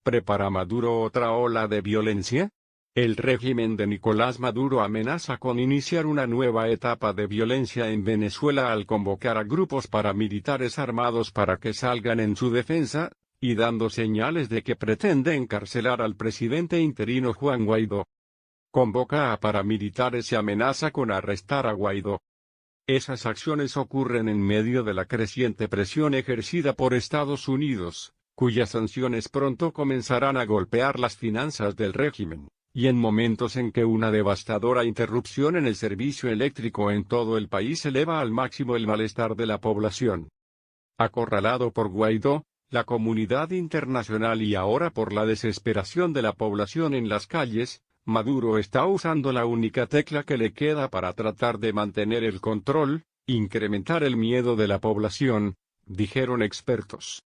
¿Prepara Maduro otra ola de violencia? El régimen de Nicolás Maduro amenaza con iniciar una nueva etapa de violencia en Venezuela al convocar a grupos paramilitares armados para que salgan en su defensa, y dando señales de que pretende encarcelar al presidente interino Juan Guaidó. Convoca a paramilitares y amenaza con arrestar a Guaidó. Esas acciones ocurren en medio de la creciente presión ejercida por Estados Unidos, cuyas sanciones pronto comenzarán a golpear las finanzas del régimen, y en momentos en que una devastadora interrupción en el servicio eléctrico en todo el país eleva al máximo el malestar de la población. Acorralado por Guaidó, la comunidad internacional y ahora por la desesperación de la población en las calles, Maduro está usando la única tecla que le queda para tratar de mantener el control, incrementar el miedo de la población, dijeron expertos.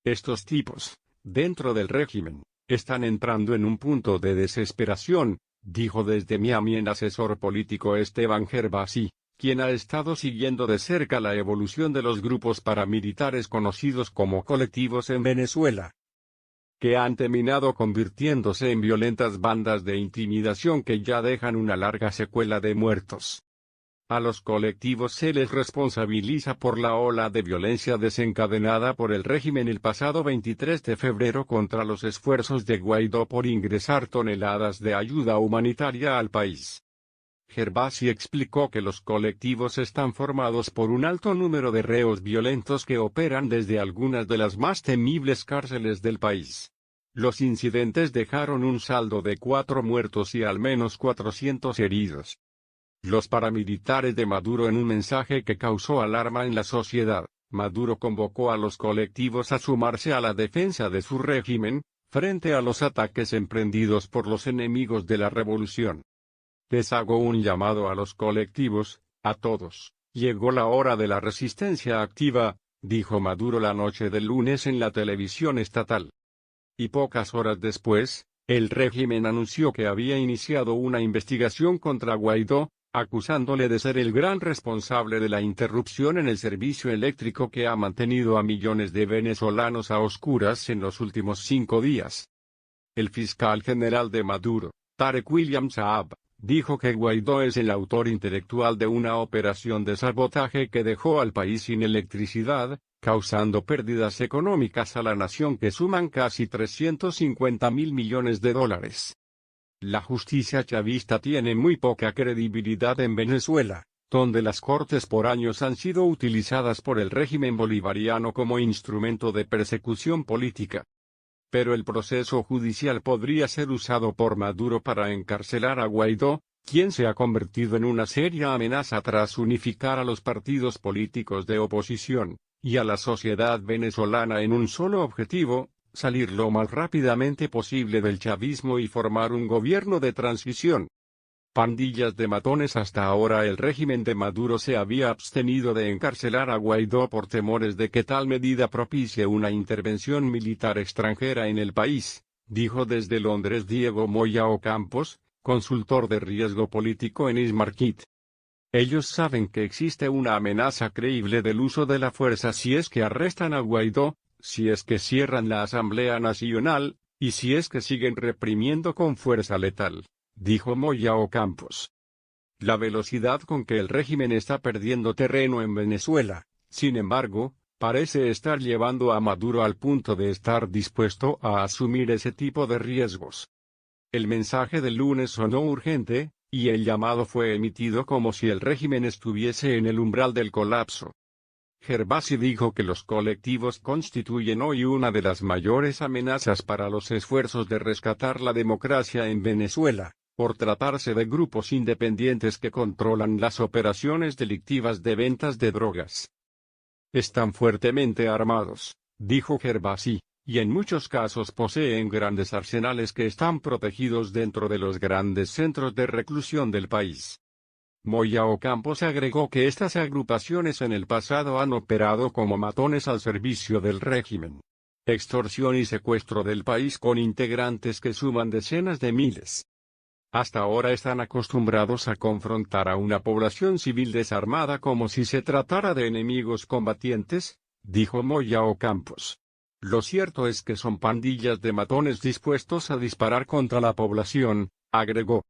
Estos tipos, dentro del régimen, están entrando en un punto de desesperación, dijo desde Miami el asesor político Esteban Gervasi, quien ha estado siguiendo de cerca la evolución de los grupos paramilitares conocidos como colectivos en Venezuela, que han terminado convirtiéndose en violentas bandas de intimidación que ya dejan una larga secuela de muertos. A los colectivos se les responsabiliza por la ola de violencia desencadenada por el régimen el pasado 23 de febrero contra los esfuerzos de Guaidó por ingresar toneladas de ayuda humanitaria al país. Gervasi explicó que los colectivos están formados por un alto número de reos violentos que operan desde algunas de las más temibles cárceles del país. Los incidentes dejaron un saldo de 4 muertos y al menos 400 heridos. Los paramilitares de Maduro. En un mensaje que causó alarma en la sociedad, Maduro convocó a los colectivos a sumarse a la defensa de su régimen, frente a los ataques emprendidos por los enemigos de la revolución. Les hago un llamado a los colectivos, a todos. Llegó la hora de la resistencia activa, dijo Maduro la noche del lunes en la televisión estatal. Y pocas horas después, el régimen anunció que había iniciado una investigación contra Guaidó, acusándole de ser el gran responsable de la interrupción en el servicio eléctrico que ha mantenido a millones de venezolanos a oscuras en los últimos 5 días. El fiscal general de Maduro, Tarek William Saab, dijo que Guaidó es el autor intelectual de una operación de sabotaje que dejó al país sin electricidad, causando pérdidas económicas a la nación que suman casi 350.000 millones de dólares. La justicia chavista tiene muy poca credibilidad en Venezuela, donde las cortes por años han sido utilizadas por el régimen bolivariano como instrumento de persecución política. Pero el proceso judicial podría ser usado por Maduro para encarcelar a Guaidó, quien se ha convertido en una seria amenaza tras unificar a los partidos políticos de oposición, y a la sociedad venezolana en un solo objetivo: salir lo más rápidamente posible del chavismo y formar un gobierno de transición. Pandillas de matones. Hasta ahora el régimen de Maduro se había abstenido de encarcelar a Guaidó por temores de que tal medida propicie una intervención militar extranjera en el país, dijo desde Londres Diego Moya Ocampos, consultor de riesgo político en Ismarkit. Ellos saben que existe una amenaza creíble del uso de la fuerza si es que arrestan a Guaidó, si es que cierran la Asamblea Nacional, y si es que siguen reprimiendo con fuerza letal, dijo Moya Ocampos. La velocidad con que el régimen está perdiendo terreno en Venezuela, sin embargo, parece estar llevando a Maduro al punto de estar dispuesto a asumir ese tipo de riesgos. El mensaje del lunes sonó urgente, y el llamado fue emitido como si el régimen estuviese en el umbral del colapso. Gervasi dijo que los colectivos constituyen hoy una de las mayores amenazas para los esfuerzos de rescatar la democracia en Venezuela, por tratarse de grupos independientes que controlan las operaciones delictivas de ventas de drogas. Están fuertemente armados, dijo Gervasi, y en muchos casos poseen grandes arsenales que están protegidos dentro de los grandes centros de reclusión del país. Moya Ocampos agregó que estas agrupaciones en el pasado han operado como matones al servicio del régimen. Extorsión y secuestro del país con integrantes que suman decenas de miles. Hasta ahora están acostumbrados a confrontar a una población civil desarmada como si se tratara de enemigos combatientes, dijo Moya Ocampos. Lo cierto es que son pandillas de matones dispuestos a disparar contra la población, agregó.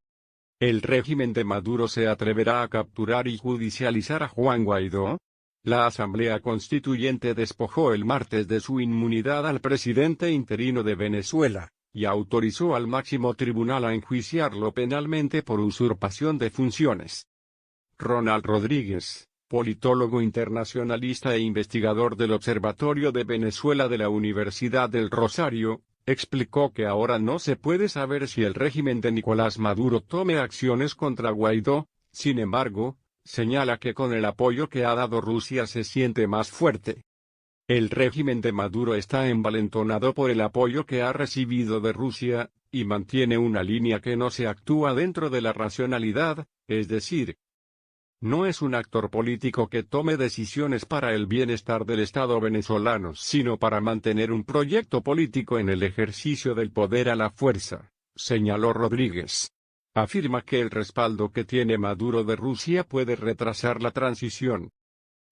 ¿El régimen de Maduro se atreverá a capturar y judicializar a Juan Guaidó? La Asamblea Constituyente despojó el martes de su inmunidad al presidente interino de Venezuela, y autorizó al máximo tribunal a enjuiciarlo penalmente por usurpación de funciones. Ronald Rodríguez, politólogo internacionalista e investigador del Observatorio de Venezuela de la Universidad del Rosario, explicó que ahora no se puede saber si el régimen de Nicolás Maduro tome acciones contra Guaidó. Sin embargo, señala que con el apoyo que ha dado Rusia se siente más fuerte. El régimen de Maduro está envalentonado por el apoyo que ha recibido de Rusia, y mantiene una línea que no se actúa dentro de la racionalidad, es decir, no es un actor político que tome decisiones para el bienestar del Estado venezolano, sino para mantener un proyecto político en el ejercicio del poder a la fuerza, señaló Rodríguez. Afirma que el respaldo que tiene Maduro de Rusia puede retrasar la transición.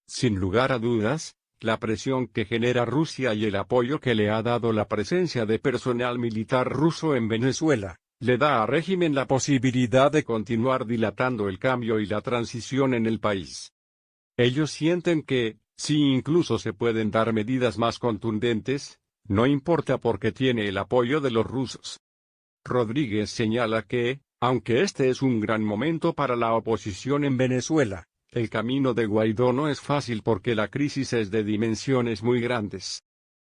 Sin lugar a dudas, la presión que genera Rusia y el apoyo que le ha dado la presencia de personal militar ruso en Venezuela, le da al régimen la posibilidad de continuar dilatando el cambio y la transición en el país. Ellos sienten que, si incluso se pueden dar medidas más contundentes, no importa porque tiene el apoyo de los rusos. Rodríguez señala que, aunque este es un gran momento para la oposición en Venezuela, el camino de Guaidó no es fácil porque la crisis es de dimensiones muy grandes.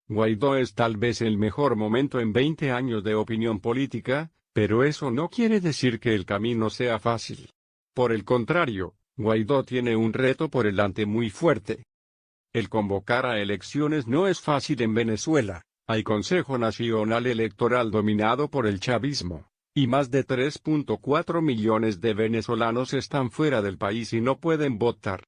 Guaidó es tal vez el mejor momento en 20 años de opinión política, pero eso no quiere decir que el camino sea fácil. Por el contrario, Guaidó tiene un reto por delante muy fuerte. El convocar a elecciones no es fácil en Venezuela. Hay Consejo Nacional Electoral dominado por el chavismo, y más de 3.4 millones de venezolanos están fuera del país y no pueden votar.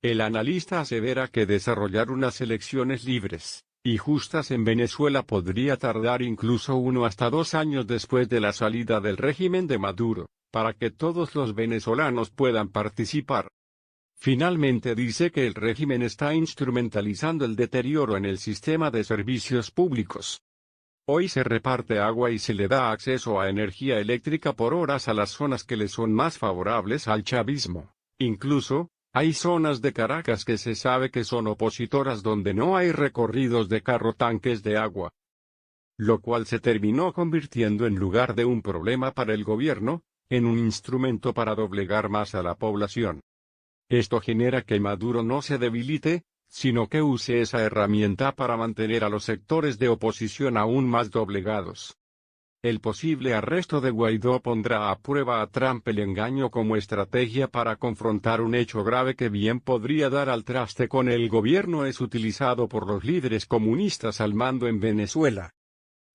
El analista asevera que desarrollar unas elecciones libres y justas en Venezuela podría tardar incluso 1 hasta 2 años después de la salida del régimen de Maduro, para que todos los venezolanos puedan participar. Finalmente dice que el régimen está instrumentalizando el deterioro en el sistema de servicios públicos. Hoy se reparte agua y se le da acceso a energía eléctrica por horas a las zonas que le son más favorables al chavismo. Incluso, hay zonas de Caracas que se sabe que son opositoras donde no hay recorridos de carro tanques de agua. Lo cual se terminó convirtiendo en lugar de un problema para el gobierno, en un instrumento para doblegar más a la población. Esto genera que Maduro no se debilite, sino que use esa herramienta para mantener a los sectores de oposición aún más doblegados. El posible arresto de Guaidó pondrá a prueba a Trump el engaño como estrategia para confrontar un hecho grave que bien podría dar al traste con el gobierno es utilizado por los líderes comunistas al mando en Venezuela.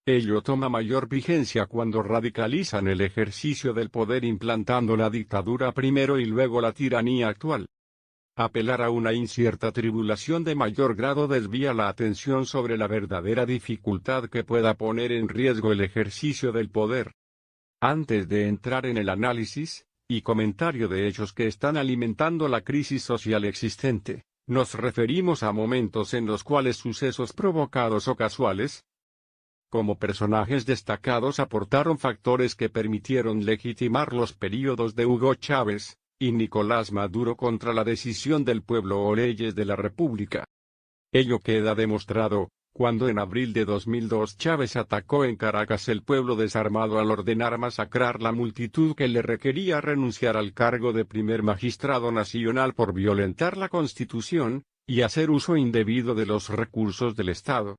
Ello toma mayor vigencia cuando radicalizan el ejercicio del poder implantando la dictadura primero y luego la tiranía actual. Apelar a una incierta tribulación de mayor grado desvía la atención sobre la verdadera dificultad que pueda poner en riesgo el ejercicio del poder. Antes de entrar en el análisis y comentario de hechos que están alimentando la crisis social existente, nos referimos a momentos en los cuales sucesos provocados o casuales, como personajes destacados aportaron factores que permitieron legitimar los períodos de Hugo Chávez y Nicolás Maduro contra la decisión del pueblo o leyes de la República. Ello queda demostrado, cuando en abril de 2002 Chávez atacó en Caracas el pueblo desarmado al ordenar masacrar la multitud que le requería renunciar al cargo de primer magistrado nacional por violentar la Constitución y hacer uso indebido de los recursos del Estado.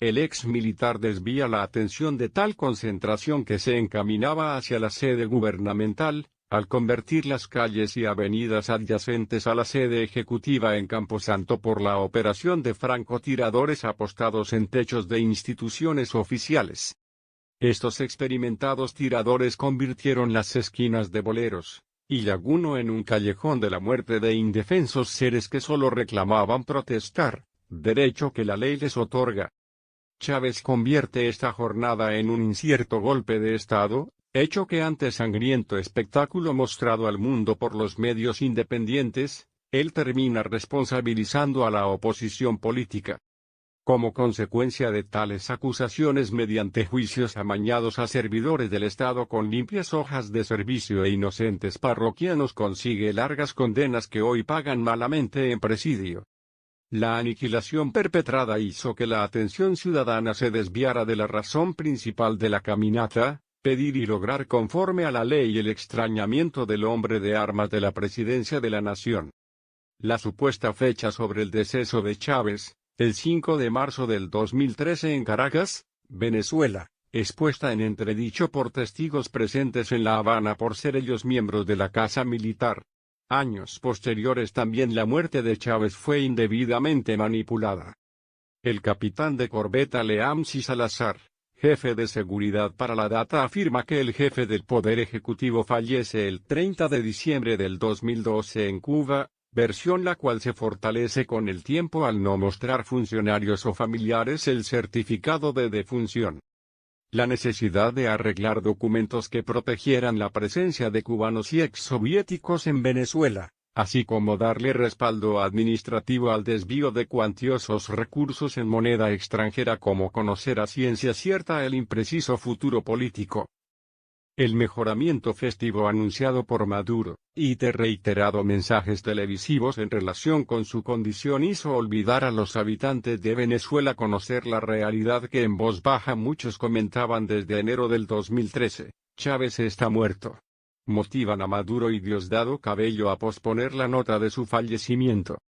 El ex militar desvía la atención de tal concentración que se encaminaba hacia la sede gubernamental, al convertir las calles y avenidas adyacentes a la sede ejecutiva en camposanto por la operación de francotiradores apostados en techos de instituciones oficiales. Estos experimentados tiradores convirtieron las esquinas de Boleros y Llaguno en un callejón de la muerte de indefensos seres que solo reclamaban protestar, derecho que la ley les otorga. Chávez convierte esta jornada en un incierto golpe de Estado, hecho que ante sangriento espectáculo mostrado al mundo por los medios independientes, él termina responsabilizando a la oposición política. Como consecuencia de tales acusaciones mediante juicios amañados a servidores del Estado con limpias hojas de servicio e inocentes parroquianos consigue largas condenas que hoy pagan malamente en presidio. La aniquilación perpetrada hizo que la atención ciudadana se desviara de la razón principal de la caminata, pedir y lograr conforme a la ley el extrañamiento del hombre de armas de la presidencia de la nación. La supuesta fecha sobre el deceso de Chávez, el 5 de marzo del 2013 en Caracas, Venezuela, es puesta en entredicho por testigos presentes en La Habana por ser ellos miembros de la Casa Militar. Años posteriores también la muerte de Chávez fue indebidamente manipulada. El capitán de corbeta Leamsi Salazar, jefe de seguridad para la Data, afirma que el jefe del Poder Ejecutivo fallece el 30 de diciembre del 2012 en Cuba, versión la cual se fortalece con el tiempo al no mostrar funcionarios o familiares el certificado de defunción. La necesidad de arreglar documentos que protegieran la presencia de cubanos y exsoviéticos en Venezuela, así como darle respaldo administrativo al desvío de cuantiosos recursos en moneda extranjera, como conocer a ciencia cierta el impreciso futuro político. El mejoramiento festivo anunciado por Maduro, y de reiterados mensajes televisivos en relación con su condición, hizo olvidar a los habitantes de Venezuela conocer la realidad que en voz baja muchos comentaban desde enero del 2013, Chávez está muerto. Motivan a Maduro y Diosdado Cabello a posponer la nota de su fallecimiento.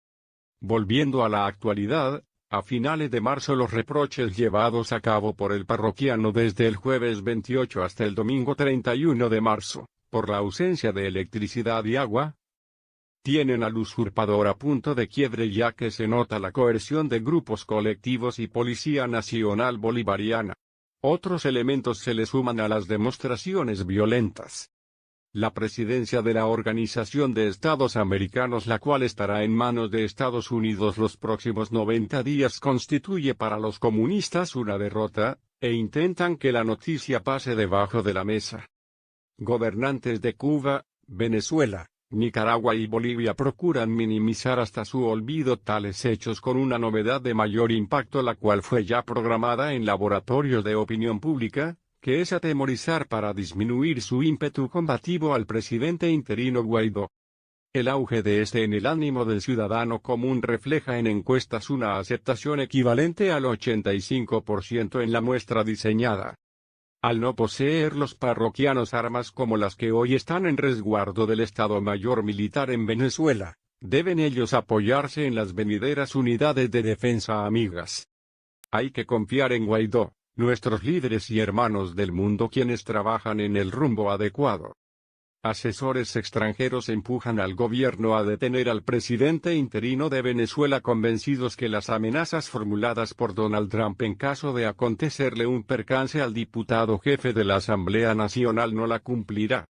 Volviendo a la actualidad, a finales de marzo los reproches llevados a cabo por el parroquiano desde el jueves 28 hasta el domingo 31 de marzo, por la ausencia de electricidad y agua, tienen al usurpador a punto de quiebre, ya que se nota la coerción de grupos colectivos y Policía Nacional Bolivariana. Otros elementos se le suman a las demostraciones violentas. La presidencia de la Organización de Estados Americanos, la cual estará en manos de Estados Unidos los próximos 90 días, constituye para los comunistas una derrota, e intentan que la noticia pase debajo de la mesa. Gobernantes de Cuba, Venezuela, Nicaragua y Bolivia procuran minimizar hasta su olvido tales hechos con una novedad de mayor impacto, la cual fue ya programada en laboratorios de opinión pública, que es atemorizar para disminuir su ímpetu combativo al presidente interino Guaidó. El auge de este en el ánimo del ciudadano común refleja en encuestas una aceptación equivalente al 85% en la muestra diseñada. Al no poseer los parroquianos armas como las que hoy están en resguardo del Estado Mayor Militar en Venezuela, deben ellos apoyarse en las venideras unidades de defensa amigas. Hay que confiar en Guaidó, nuestros líderes y hermanos del mundo, quienes trabajan en el rumbo adecuado. Asesores extranjeros empujan al gobierno a detener al presidente interino de Venezuela, convencidos que las amenazas formuladas por Donald Trump en caso de acontecerle un percance al diputado jefe de la Asamblea Nacional no la cumplirá.